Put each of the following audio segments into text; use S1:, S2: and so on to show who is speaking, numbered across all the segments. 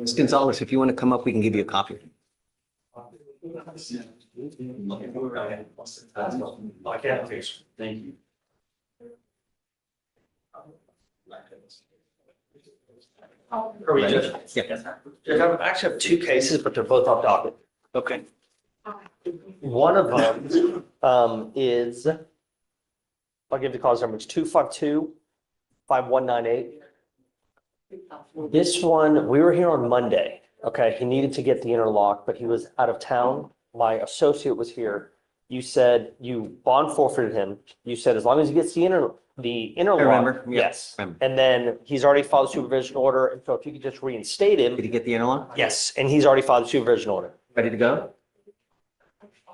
S1: Ms. Gonzalez, if you want to come up, we can give you a copy.
S2: I can't, please.
S3: Thank you.
S2: Are we Judge?
S1: Yeah.
S2: Judge, I actually have two cases, but they're both off docket.
S1: Okay.
S2: One of them is, I'll give the cause number, it's 252-5198. This one, we were here on Monday. Okay, he needed to get the interlock, but he was out of town. My associate was here. You said you bond forfeited him. You said as long as he gets the interlock.
S1: remember. Yeah,
S2: Yes.
S1: remember.
S2: And then he's already filed a supervision order. And so if you could just reinstate him.
S1: Did you get the interlock?
S2: Yes, and he's already filed a supervision order.
S1: Ready to go?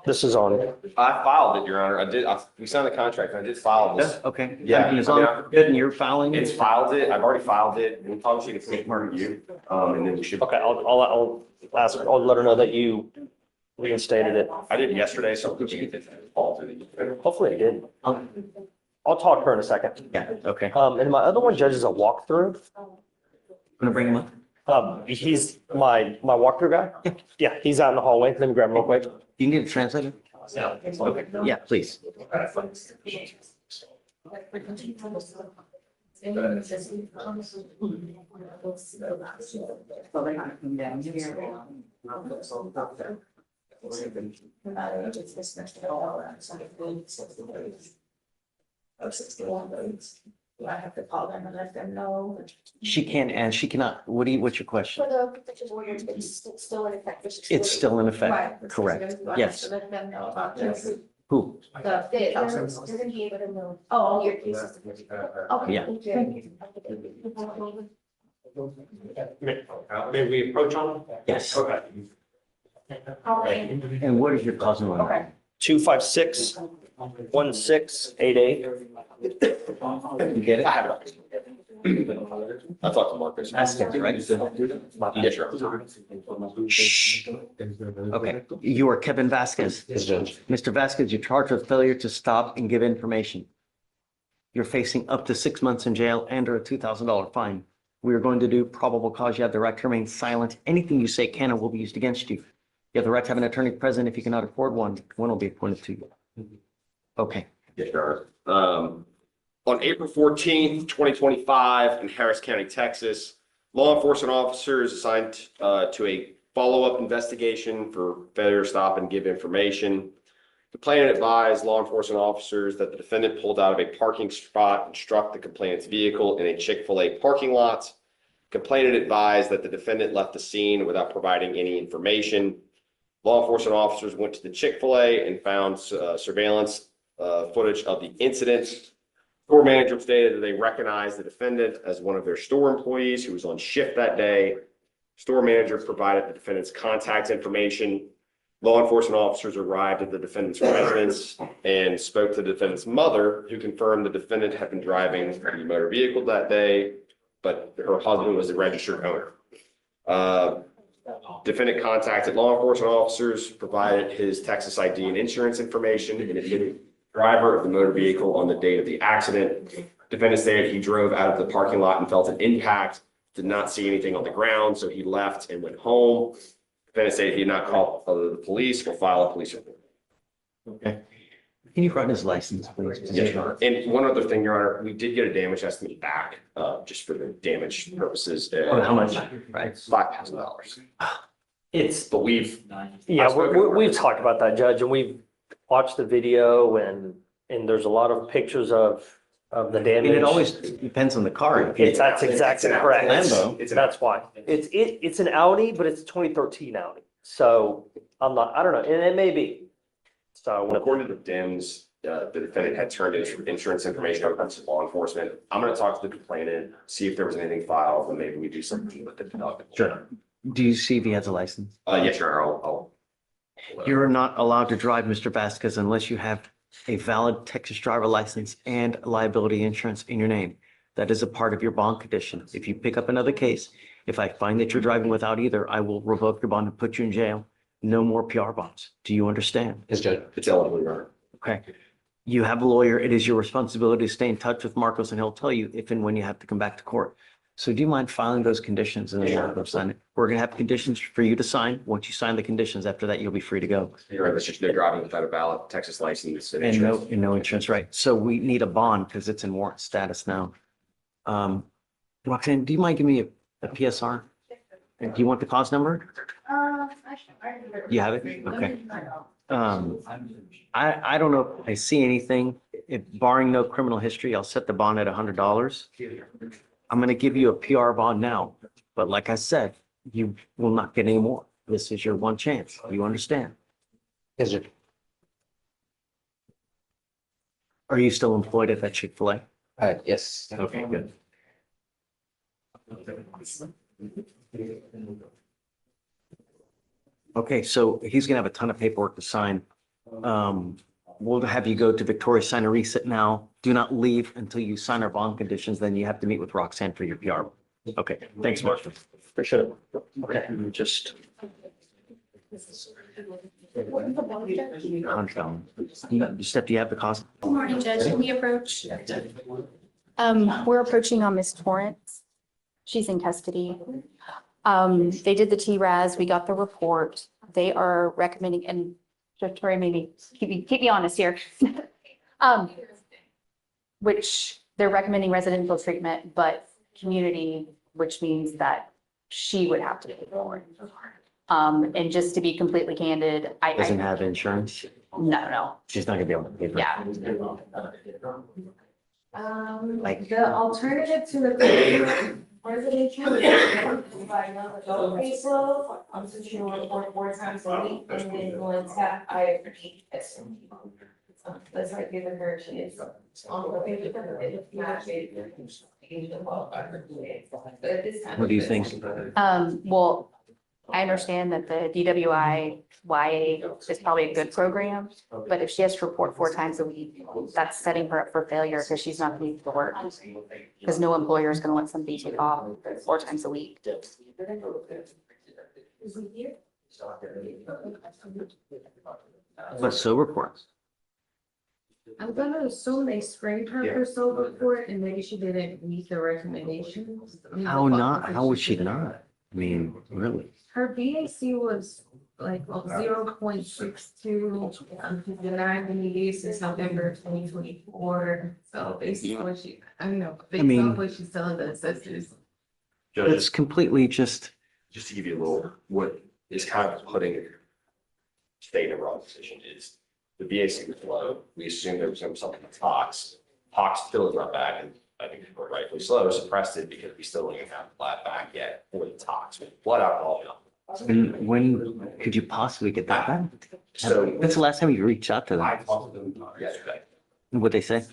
S2: This is on.
S4: I filed it, Your Honor. We signed the contract. I did file this.
S1: Okay.
S4: Yeah.
S1: I mean, as long as it's good and you're filing.
S4: It's filed it. I've already filed it. We probably should get more review. And then we should.
S2: Okay, I'll let her know that you reinstated it.
S4: I did yesterday, so we should get this all to the.
S2: Hopefully it did. I'll talk to her in a second.
S1: Yeah, okay.
S2: And my other one, Judge, is a walkthrough.
S1: Gonna bring him up?
S2: He's my walkthrough guy. Yeah, he's out in the hallway. Let me grab him real quick.
S1: You can get a translator? Okay, yeah, please.
S5: Do I have to call them and let them know?
S1: She can and she cannot. What's your question?
S5: For the protection order, it's still in effect.
S1: It's still in
S5: Right.
S1: effect, correct?
S5: Do I have
S1: Yes.
S5: to let them know about this?
S1: Who?
S5: They're gonna be able to know. Oh, your case is. Okay.
S1: Yeah.
S2: May we approach on?
S1: Yes.
S2: Okay.
S1: And what is your cause number?
S5: Okay.
S2: 256-1688.
S1: You get it?
S4: I have it. I talked to Marcus.
S1: Ask it, right?
S4: Yes, Your Honor.
S1: Shh. Okay, you are Kevin Vasquez.
S2: Yes, Judge.
S1: Mr. Vasquez, you're charged with failure to stop and give information. You're facing up to 6 months in jail and or a $2,000 fine. We are going to do probable cause. You have the right to remain silent. Anything you say can and will be used against you. You have the right to have an attorney present. If you cannot afford one, one will be appointed to you. Okay,
S4: Yes, Your Honor. On April 14th, 2025, in Harris County, Texas, law enforcement officers assigned to a follow-up investigation for failure to stop and give information. The complainant advised law enforcement officers that the defendant pulled out of a parking spot and struck the complainant's vehicle in a Chick-fil-A parking lot. Complainant advised that the defendant left the scene without providing any information. Law enforcement officers went to the Chick-fil-A and found surveillance footage of the incident. Store manager stated that they recognized the defendant as one of their store employees who was on shift that day. Store manager provided the defendant's contact information. Law enforcement officers arrived at the defendant's residence and spoke to the defendant's mother, who confirmed the defendant had been driving the motor vehicle that day, but her husband was the registered owner. Defendant contacted law enforcement officers, provided his Texas ID and insurance information, and admitted driver of the motor vehicle on the date of the accident. Defendant stated he drove out of the parking lot and felt an impact, did not see anything on the ground, so he left and went home. Defendant stated he did not call the police or file a police report.
S1: okay. Can you run his license, please?
S4: Yes, Your Honor. And one other thing, Your Honor, we did get a damage estimate back, just for the damage purposes.
S1: Oh, how much? Right.
S4: $5,000.
S2: But
S4: we've.
S2: Yeah, we've talked about that, Judge, and we've watched the video and there's a lot of pictures of the
S1: I
S2: damage.
S1: mean, it always depends on the car.
S2: That's exactly
S4: It's an
S2: correct.
S1: Lambo.
S2: That's why. It's an Audi, but it's a 2013 Audi. So I don't know, and it may be. So
S4: According to the DIMS, the defendant had turned his insurance information over to law enforcement. I'm going to talk to the complainant, see if there was anything filed, and maybe we do something with the deductible.
S1: Sure. Do you see if he has a license?
S4: Yes, Your Honor, I'll.
S1: You're not allowed to drive, Mr. Vasquez, unless you have a valid Texas driver license and liability insurance in your name. That is a part of your bond condition. If you pick up another case, if I find that you're driving without either, I will revoke your bond and put you in jail. No more PR bonds. Do you understand?
S4: Yes, Judge. It's eligible, Your Honor.
S1: Okay. You have a lawyer. It is your responsibility to stay in touch with Marcos and he'll tell you if and when you have to come back to court. So do you mind filing those conditions and then we'll go sign it? We're gonna have conditions for you to sign. Once you sign the conditions, after that, you'll be free to go.
S4: You're right, that's just no driving without a valid Texas license.
S1: And no insurance, right? So we need a bond because it's in warrant status now. Roxanne, do you mind giving me a PSR? And do you want the cause number? You have it? Okay. I don't know if I see anything. If barring no criminal history, I'll set the bond at $100. I'm gonna give you a PR bond now, but like I said, you will not get any more. This is your one chance. You understand?
S2: Yes, sir.
S1: Are you still employed at that Chick-fil-A?
S2: Yes.
S1: Okay, good. Okay, so he's gonna have a ton of paperwork to sign. We'll have you go to Victoria, sign a receipt now. Do not leave until you sign our bond conditions, then you have to meet with Roxanne for your PR. Okay, thanks, Mark.
S2: Appreciate it.
S1: Okay, just. Confound. Steph, do you have the cost?
S5: Good morning, Judge. Can we approach? We're approaching on Miss Torrance. She's in custody. They did the TRAS. We got the report. They are recommending, and Victoria, maybe keep me honest here. Which they're recommending residential treatment, but community, which means that she would have to pay for it. And just to be completely candid,
S1: Doesn't have insurance.
S5: no.
S1: She's not gonna be able to pay for it.
S5: Yeah.
S1: Like-
S3: The alternative to the residential. Caseload, I'm just gonna report 4 times a week and then one tap, I repeat this. That's like giving her, she is on the page. But at this time.
S1: What do you think?
S5: Well, I understand that the DWI YA is probably a good program, but if she has to report 4 times a week, that's setting her up for failure because she's not going to be able to work. Because no employer is going to let somebody take off 4 times a week.
S1: But so reports.
S3: I'm gonna assume they screened her for sober report and maybe she didn't meet the recommendations.
S1: How not? How would she not? I mean, really?
S3: Her BAC was like 0.62. She's denied any use since November 2024. So basically what she, I don't know, based
S1: mean-
S3: on what she's telling the assessors.
S1: It's completely just,
S4: Just to give you a little, what is kind of putting state in a wrong position is the BAC was low. We assumed there was going to be something with tox. Tox still is not back, and I think people are rightfully slow, suppressed it because we still don't even have the lab back yet for the tox. Blood alcohol.
S1: when could you possibly get that back?
S4: So
S1: When's the last time you reached out to
S4: I
S1: them?
S4: talked to them yesterday.
S1: What'd they say?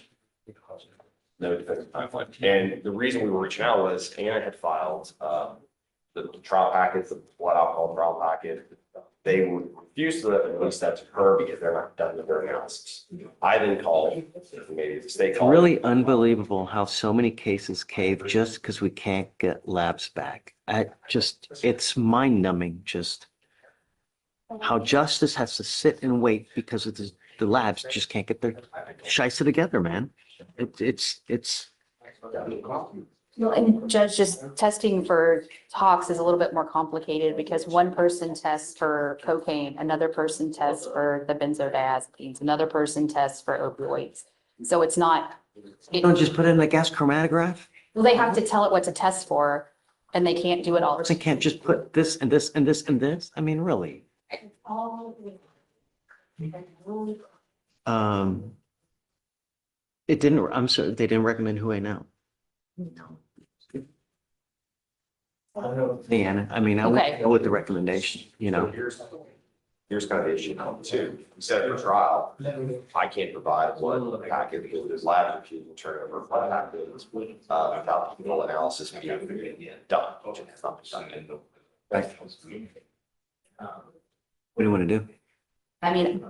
S4: No defensive timeline. And the reason we were reaching out was Anna had filed the trial packets, the blood alcohol trial packet. They would refuse to release that to her because they're not done with their analysis. I then called, maybe the state
S1: It's
S4: called.
S1: really unbelievable how so many cases cave just because we can't get labs back. It's mind numbing, just how justice has to sit and wait because of the labs just can't get their shice together, man. It's.
S5: Well, and Judge, just testing for tox is a little bit more complicated because one person tests for cocaine, another person tests for the benzodiazepines, another person tests for opioids. So it's not.
S1: Don't just put it in a gas chromatograph?
S5: Well, they have to tell it what to test for and they can't do it all.
S1: They can't just put this and this and this and this? I mean, really? It didn't, I'm sorry, they didn't recommend who I know. Leanna, I mean, I would
S5: Okay.
S1: go with the recommendation, you
S4: So
S1: know?
S4: here's kind of the issue now too. Instead of a trial, I can't provide blood packet because there's lab refusal turnover of blood packets without the full analysis being done, which has not been done.
S1: Right. What do you want to do?
S5: I mean,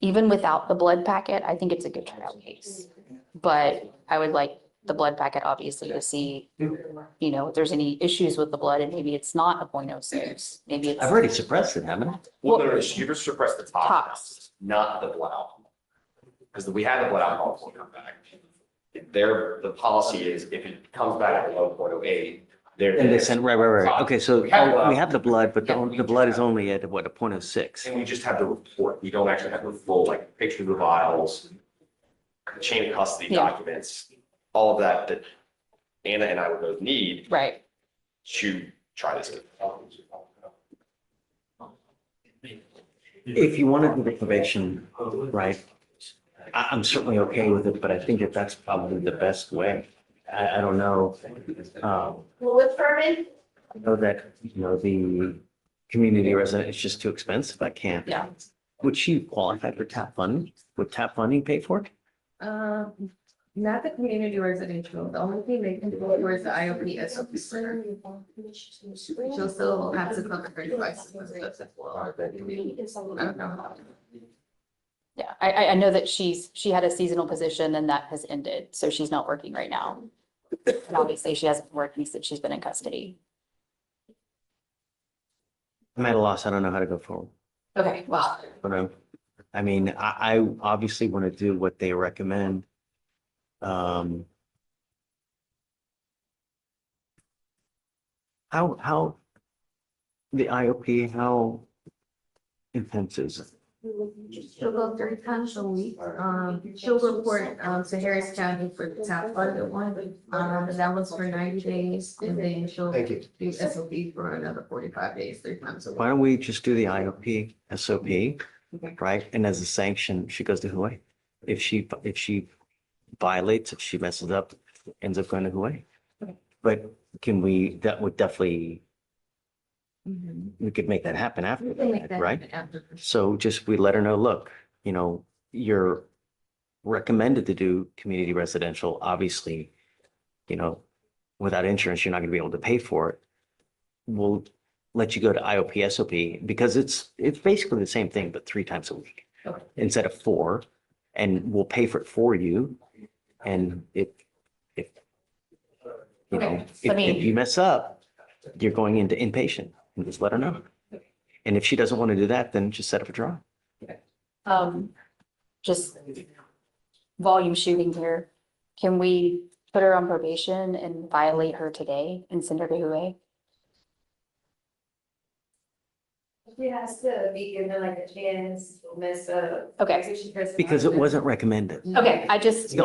S5: even without the blood packet, I think it's a good trial case. But I would like the blood packet, obviously, to see, you know, if there's any issues with the blood and maybe it's not a 0.06. Maybe it's.
S1: I've already suppressed it, haven't I?
S4: Well, no, you just suppress the
S5: Tox.
S4: tox, not the blood alcohol. Because we had the blood alcohol will come back. the policy is if it comes back at 1.08, they're.
S1: And they send, right. Okay, so
S4: We have,
S1: we have the blood, but the blood is only at what, a point of six.
S4: And we just have the report. We don't actually have the full, like, picture of the vials, chain of custody
S5: Yeah.
S4: documents, all of that Anna and I would both need
S5: Right.
S4: to try this.
S1: If you want to do the probation, right, I'm certainly okay with it, but I think that that's probably the best way. I don't know.
S3: Well, with Furman,
S1: I know that, the community resident is just too expensive. I can't.
S5: Yeah.
S1: Would she qualify for TAP funding? Would TAP funding pay for it?
S3: not the community residential, the only thing they can do is the IOP SOP. She'll still have to cover her devices and stuff as well. I don't know.
S5: Yeah, I know that she had a seasonal position and that has ended, so she's not working right now. And obviously she hasn't worked since she's been in custody.
S1: I'm at a loss. I don't know how to go forward.
S5: Okay, well,
S1: But I mean, I obviously want to do what they recommend. How the IOP, how intense is it?
S3: She'll go 3 times a week. She'll report to Harris County for the top funded one. And that was for 90 days. And then she'll do SOP for another 45 days, 3 times a week.
S1: Why don't we just do the IOP SOP, right? And as a sanction, she goes to Hawaii. If she violates, if she messes up, ends up going to Hawaii.
S5: Okay.
S1: But that would definitely, we could make that happen after
S3: We can make
S1: that,
S3: that
S1: right?
S3: happen after.
S1: So just, we let her know, look, you're recommended to do community residential, obviously, without insurance, you're not gonna be able to pay for it. We'll let you go to IOP SOP because it's basically the same thing, but 3 times a week.
S5: Okay.
S1: Instead of 4, and we'll pay for it for you. And if
S5: Okay, so I mean-
S1: if you mess up, you're going into inpatient, and just let her know. And if she doesn't want to do that, then just set up a trial.
S5: just volume shooting here. Can we put her on probation and violate her today and send her to Hawaii?
S3: She has to be given like a chance to mess up.
S5: Okay.
S1: Because it wasn't recommended.
S5: Okay, I just,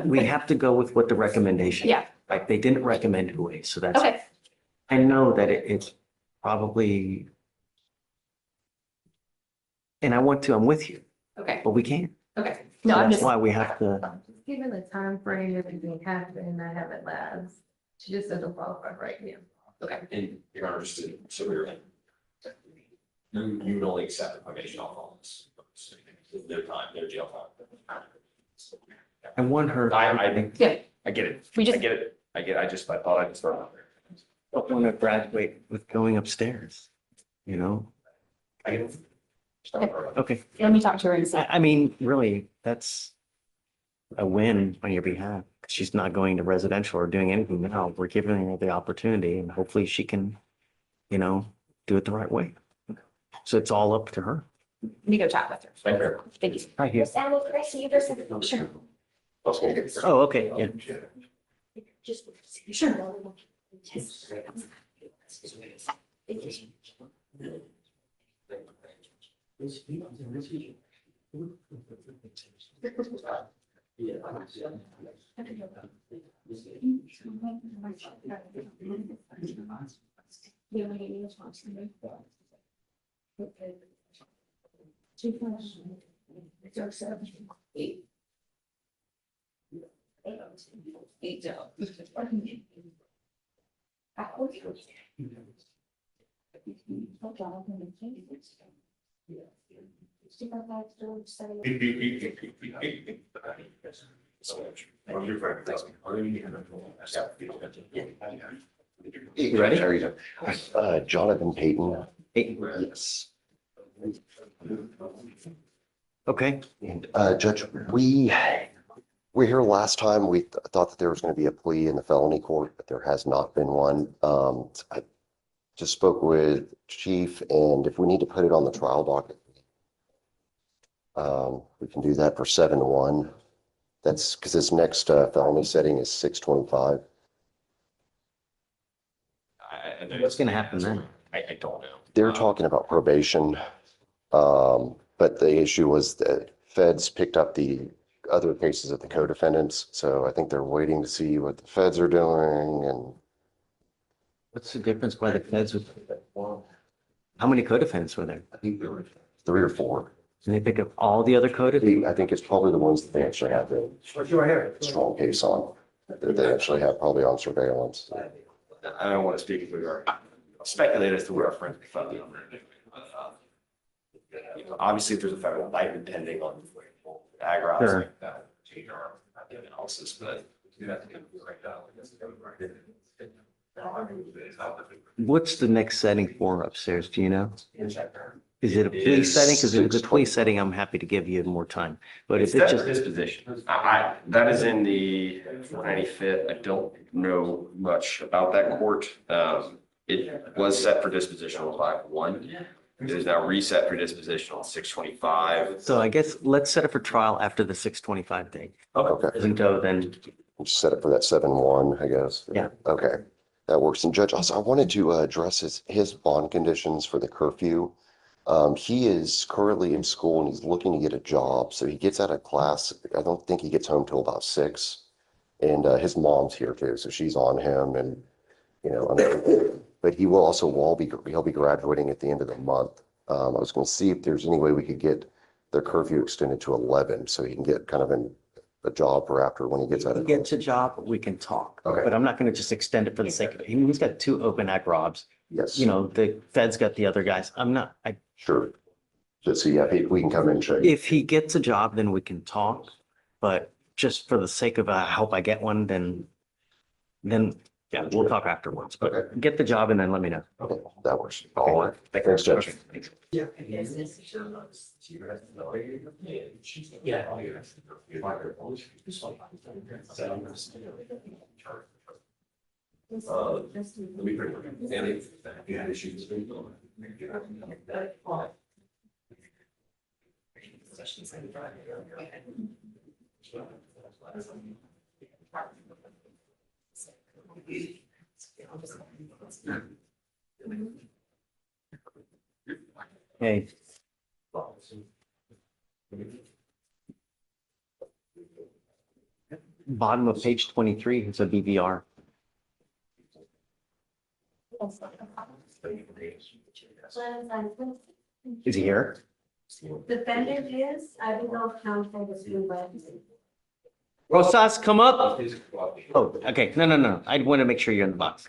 S1: We have to go with what the recommendation.
S5: yeah,
S1: Like, they didn't recommend Huawei, so that's,
S5: okay,
S1: I know that it's probably, and I'm with you,
S5: okay,
S1: but we can't.
S5: okay.
S1: So
S5: No, I'm
S1: that's
S5: just,
S1: why we have to,
S3: Given the time frame, everything happened and I haven't labs. She just doesn't qualify right now.
S5: okay,
S4: And Your Honor, just to, so we're, you would only accept the probation off on this. Their time, their jail time.
S1: I want her.
S5: yeah,
S4: I get it.
S5: we
S4: I
S5: just,
S4: get it. I thought I'd just throw it out there.
S1: Don't want to graduate with going upstairs,
S4: I get it. Just don't worry about it.
S1: Okay.
S5: let me talk to her and see.
S1: I mean, really, that's a win on your behalf. She's not going to residential or doing anything now. We're giving her the opportunity, and hopefully she can, do it the right way. So it's all up to her.
S5: Let me go chat with her.
S4: Thank you.
S5: Thank you.
S1: Right here.
S5: Sure.
S1: Oh, okay, yeah.
S5: Sure.
S1: You ready?
S6: How are you doing? Jonathan Payton.
S1: Hey,
S6: Yes.
S1: okay,
S6: And, Judge, we were here last time. We thought that there was going to be a plea in the felony court, but there has not been one. I just spoke with Chief, and if we need to put it on the trial docket, we can do that for 7-1. That's because his next felony setting is 625.
S1: What's gonna happen then?
S4: I don't know.
S6: They're talking about probation. But the issue was that feds picked up the other cases of the co-defendants. So I think they're waiting to see what the feds are doing and
S1: What's the difference by the feds with? How many co-defendants were there?
S6: I think there were 3 or 4.
S1: And they pick up all the other co-defendants?
S6: I think it's probably the ones that they actually have the strong case on, that they actually have probably on surveillance.
S4: I don't want to speak if we are speculate as to where our friends are from. Obviously, if there's a federal indictment pending on Agra,
S1: Sure.
S4: analysis, but.
S1: What's the next setting for upstairs? Do you know? Is it a plea setting? Because if it's a plea setting, I'm happy to give you more time. But if it's just,
S4: Disposition. That is in the 495th. I don't know much about that court. It was set for disposition on 5/1. It is now reset for disposition on 6/25.
S1: so I guess let's set it for trial after the 625 date.
S6: Okay.
S1: Doesn't go, then
S6: We'll set it for that 7/1, I guess.
S1: Yeah.
S6: Okay, that works. And Judge, also, I wanted to address his bond conditions for the curfew. He is currently in school and he's looking to get a job. So he gets out of class. I don't think he gets home till about 6. And his mom's here too, so she's on him and, but he will also, he'll be graduating at the end of the month. I was going to see if there's any way we could get the curfew extended to 11 so he can get kind of a job for after when he gets out
S1: he
S6: of.
S1: gets a job, we can talk.
S6: Okay.
S1: But I'm not going to just extend it for the sake of it. He's got 2 open ag robs.
S6: Yes.
S1: The Fed's got the other guys.
S6: Sure. Just see if we can come in and check.
S1: If he gets a job, then we can talk. But just for the sake of, I hope I get one, then yeah, we'll talk afterwards. But
S6: Okay.
S1: get the job and then let me know.
S6: Okay, that works.
S1: Okay.
S6: Thanks, Judge.
S1: Thanks. Hey. Bottom of page 23 is a BVR. Is he here?
S3: Defendant is, I don't know if counsel was doing that.
S1: Rosas, come up. Oh, okay. No. I want to make sure you're in the box.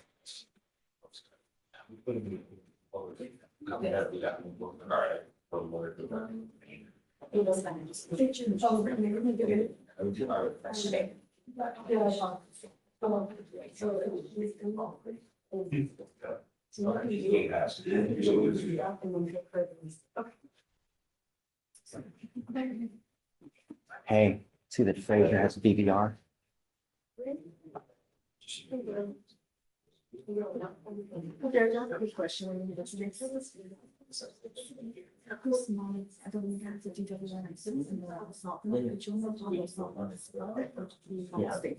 S1: Hey, see that Fraser has a BVR?
S3: There's another quick question.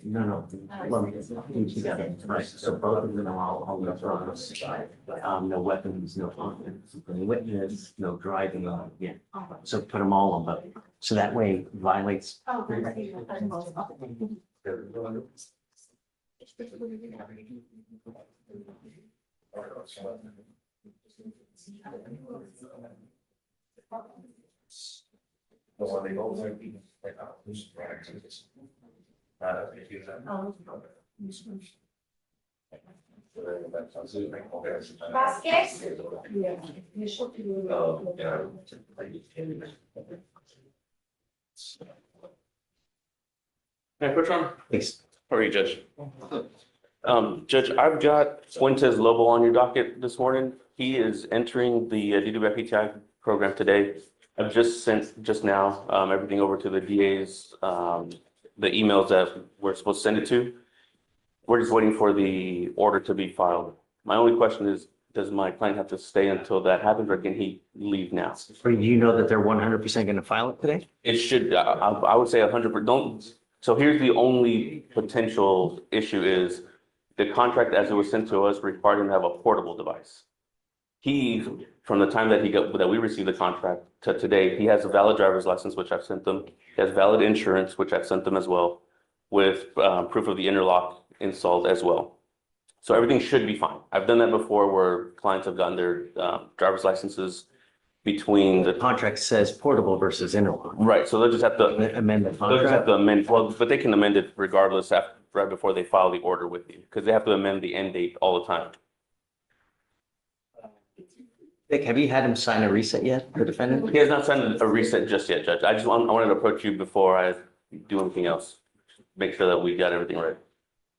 S1: No. Lump it together. Right. So both of them are all the drugs. No weapons, no witness, no driving. Yeah. So put them all on, but so that way it violates.
S7: Hey, which one?
S1: Please.
S7: How are you, Judge? Judge, I've got Fuentes Lobo on your docket this morning. He is entering the DWI-PTI program today. I've just sent just now everything over to the DA's, the emails that we're supposed to send it to. We're just waiting for the order to be filed. My only question is, does my client have to stay until that happens, or can he leave now?
S1: Or you know that they're 100% going to file it today?
S7: It should, I would say 100%. So here's the only potential issue is the contract as it was sent to us required him to have a portable device. He, from the time that we received the contract to today, he has a valid driver's license, which I've sent them. He has valid insurance, which I've sent them as well, with proof of the interlock installed as well. So everything should be fine. I've done that before where clients have gotten their driver's licenses between
S1: The
S7: the,
S1: contract says portable versus interlock.
S7: right, so they'll just have to,
S1: Amend the
S7: they'll just have
S1: contract.
S7: to amend, well, but they can amend it regardless after, right before they file the order with you, because they have to amend the end date all the time.
S1: Vic, have you had him sign a reset yet, the defendant?
S7: He has not signed a reset just yet, Judge. I wanted to approach you before I do anything else. Make sure that we got everything right.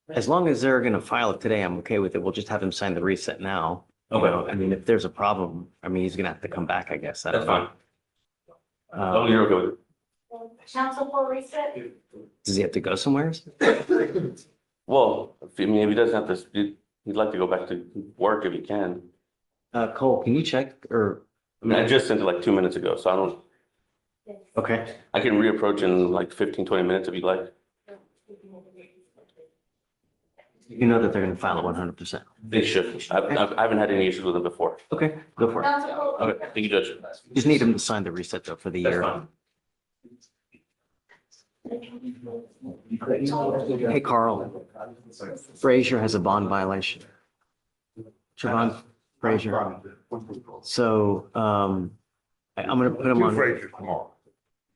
S1: As long as they're gonna file it today, I'm okay with it. We'll just have him sign the reset now. You
S7: Okay.
S1: know, I mean, if there's a problem, I mean, he's gonna have to come back, I guess. I
S7: That's
S1: don't know.
S7: fine. Oh, you're okay with it?
S5: Council for reset?
S1: Does he have to go somewhere?
S7: Well, if he doesn't have to, he'd like to go back to work if he can.
S1: Cole, can you check or?
S7: I mean, I just sent it like 2 minutes ago, so I don't,
S1: Okay,
S7: I can reapproach in like 15, 20 minutes if you'd like.
S1: you know that they're gonna file it 100%.
S7: They should. I haven't had any issues with them before.
S1: Okay, go for it.
S7: Okay, thank you, Judge.
S1: Just need him to sign the reset though for the
S7: That's
S1: year.
S7: fine.
S1: Hey, Carl, Frazier has a bond violation. Javon Frazier. So, I'm gonna put him
S8: Two
S1: on, do
S8: Frasers tomorrow.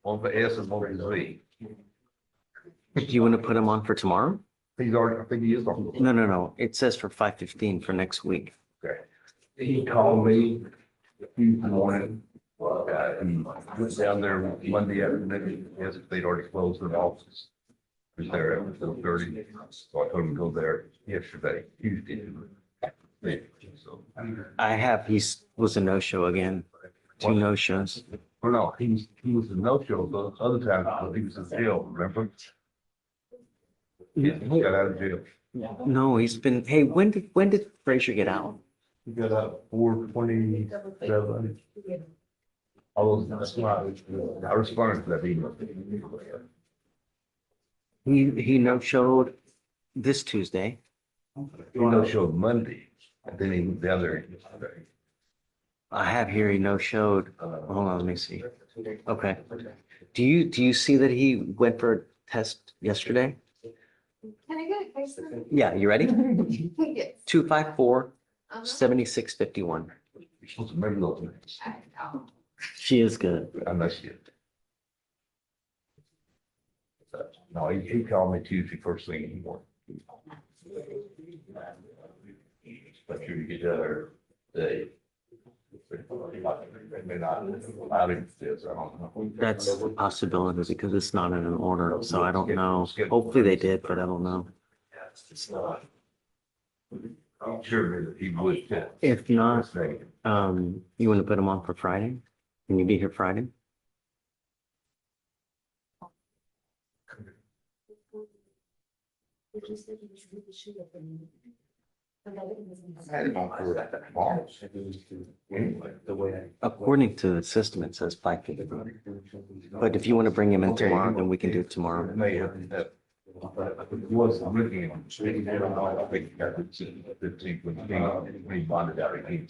S8: One for S and one for Z.
S1: you want to put him on for tomorrow?
S8: He's already, I think he is on.
S1: No. It says for 5:15 for next week.
S8: Okay. He called me Tuesday morning. And went down there Monday afternoon. Yes, they'd already closed their offices. Was there at 4:30. So I told him to go there yesterday, Tuesday. So,
S1: Was a no-show again. Two no-shows.
S8: well, no, he was a no-show those other times, but he was in jail, remember? He got out of jail.
S1: No, he's been, hey, when did Frazier get out?
S8: He got out 4/27. That's why I responded to that email.
S1: He no-showed this Tuesday.
S8: He no-showed Monday, and then he went down there yesterday.
S1: I have here he no-showed. Hold on, let me see. Okay. Do you see that he went for a test yesterday?
S3: Can I get a case?
S1: Yeah, you ready?
S3: Yes.
S1: 254
S3: Uh-huh.
S1: 7651.
S8: You're supposed to remember those names.
S3: I know.
S1: She is good.
S8: Unless you. No, he called me Tuesday first thing in the morning. But you get there today. May not, I didn't see it, so I don't know.
S1: That's a possibility because it's not in an order, so I don't know. Hopefully they did, but I don't know.
S8: I'm sure that he would.
S1: If not,
S8: Say,
S1: you want to put him on for Friday? Can you be here Friday?
S8: I had it on for that tomorrow. Anyway, the way.
S1: According to the system, it says 5:50. But if you want to bring him in tomorrow, then we can do it tomorrow.
S8: May have, was looking on. I think he got it to 15 when he bonded out again.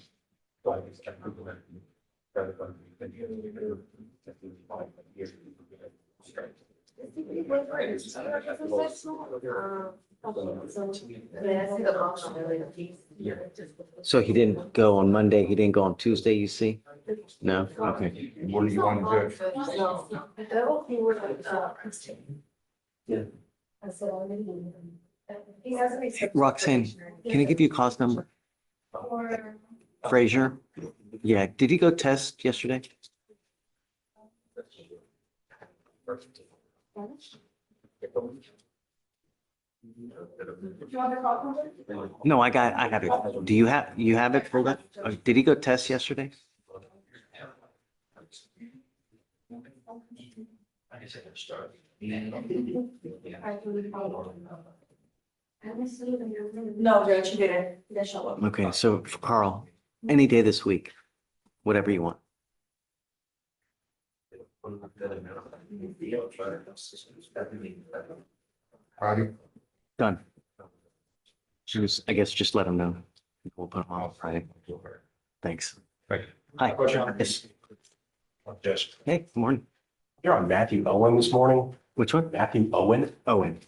S1: So he didn't go on Monday, he didn't go on Tuesday, you see? No? Okay.
S8: What do you want to judge?
S1: Roxanne, can I give you a cause number? Frazier? Yeah, did he go test yesterday? No, I got it. Do you have it for that? Did he go test yesterday?
S9: No, Judge, you didn't. You didn't show up.
S1: Okay, so for Carl, any day this week, whatever you want.
S8: Bobby?
S1: Done. I guess just let him know. We'll put him on Friday. Thanks.
S8: Thank you.
S1: Hi. Yes.
S10: Just,
S1: Hey, good morning.
S10: you're on Matthew Owen this morning.
S1: Which one?
S10: Matthew Owen.
S1: Owen.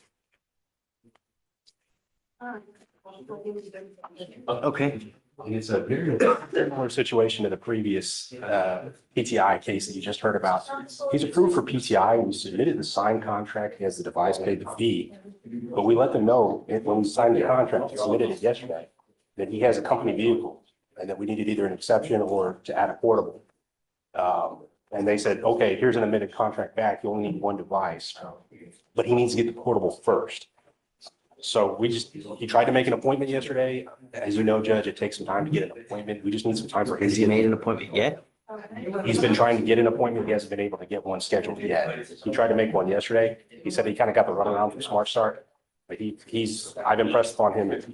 S1: Okay.
S10: It's a very similar situation to the previous PTI case that you just heard about. He's approved for PTI. We submitted the signed contract. He has the device paid the fee. But we let them know when we signed the contract, we submitted it yesterday, that he has a company vehicle and that we needed either an exception or to add a portable. And they said, okay, here's an amended contract back. You only need one device, but he needs to get the portable first. So he tried to make an appointment yesterday. As you know, Judge, it takes some time to get an appointment. We just need some time for him.
S1: Has he made an appointment yet?
S10: He's been trying to get an appointment. He hasn't been able to get one scheduled yet. He tried to make one yesterday. He said he kind of got the runaround from Smart Start. But I've impressed upon him to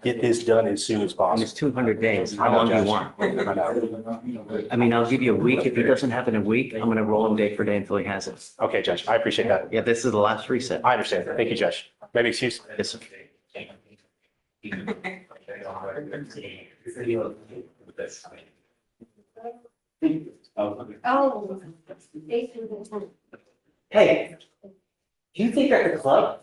S10: get this done as soon as
S1: And
S10: possible.
S1: it's 200 days. How long do you want?
S10: I know.
S1: I mean, I'll give you a week. If he doesn't have it in a week, I'm gonna roll him day for day until he has it.
S10: Okay, Judge, I appreciate that.
S1: Yeah, this is the last reset.
S10: I understand. Thank you, Judge. Maybe excuse.
S1: Yes, sir.
S3: Oh.
S1: Hey, do you think you're at the club?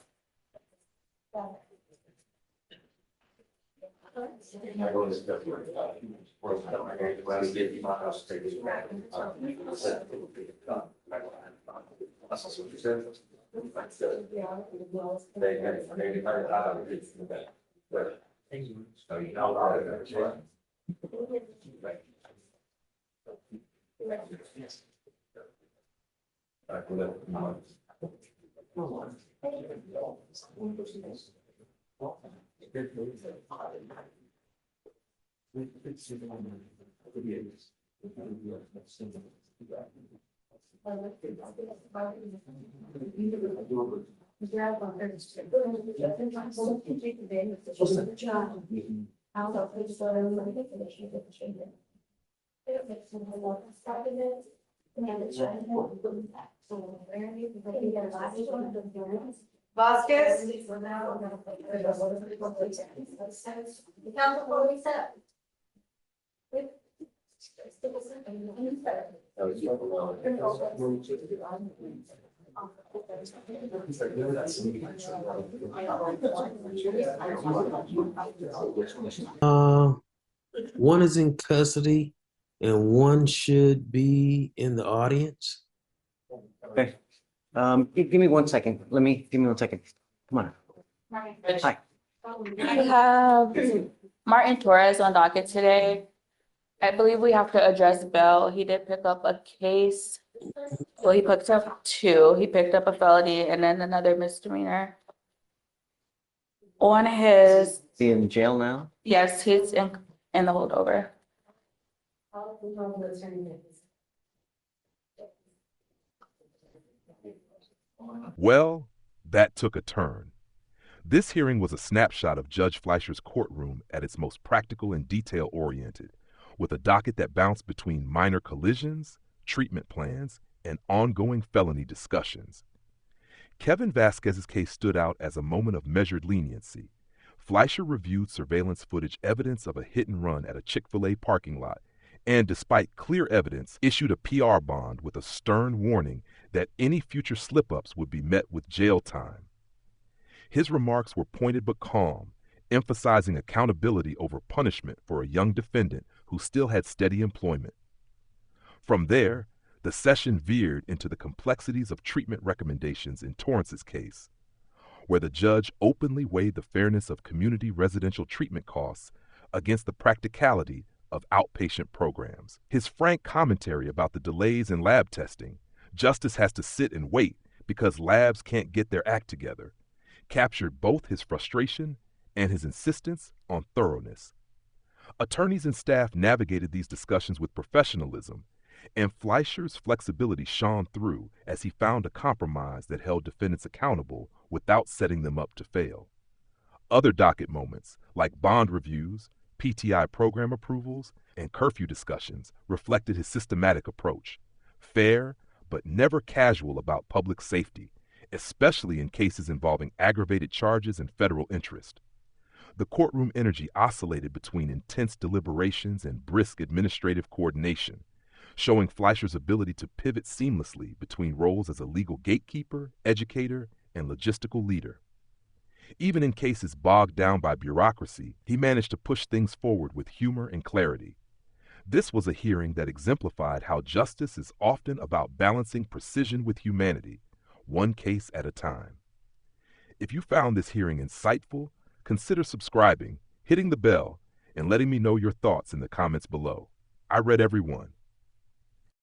S3: Vasquez? Council reset.
S11: One is in custody and one should be in the audience.
S1: Okay. Give me 1 second. Give me 1 second. Come on. Hi.
S5: We have Martin Torres on docket today. I believe we have to address bail. He did pick up a case. Well, he picked up two. He picked up a felony and then another misdemeanor. On his,
S1: Is he in jail now?
S5: yes, he's in the holdover.
S12: Well, that took a turn. This hearing was a snapshot of Judge Fleischer's courtroom at its most practical and detail-oriented, with a docket that bounced between minor collisions, treatment plans, and ongoing felony discussions. Kevin Vasquez's case stood out as a moment of measured leniency. Fleischer reviewed surveillance footage evidence of a hit and run at a Chick-fil-A parking lot, and despite clear evidence, issued a PR bond with a stern warning that any future slip-ups would be met with jail time. His remarks were pointed but calm, emphasizing accountability over punishment for a young defendant who still had steady employment. From there, the session veered into the complexities of treatment recommendations in Torrance's case, where the judge openly weighed the fairness of community residential treatment costs against the practicality of outpatient programs. His frank commentary about the delays in lab testing, justice has to sit and wait because labs can't get their act together, captured both his frustration and his insistence on thoroughness. Attorneys and staff navigated these discussions with professionalism, and Fleischer's flexibility shone through as he found a compromise that held defendants accountable without setting them up to fail. Other docket moments, like bond reviews, PTI program approvals, and curfew discussions, reflected his systematic approach: fair, but never casual about public safety, especially in cases involving aggravated charges and federal interest. The courtroom energy oscillated between intense deliberations and brisk administrative coordination, showing Fleischer's ability to pivot seamlessly between roles as a legal gatekeeper, educator, and logistical leader. Even in cases bogged down by bureaucracy, he managed to push things forward with humor and clarity. This was a hearing that exemplified how justice is often about balancing precision with humanity, one case at a time. If you found this hearing insightful, consider subscribing, hitting the bell, and letting me know your thoughts in the comments below. I read every one.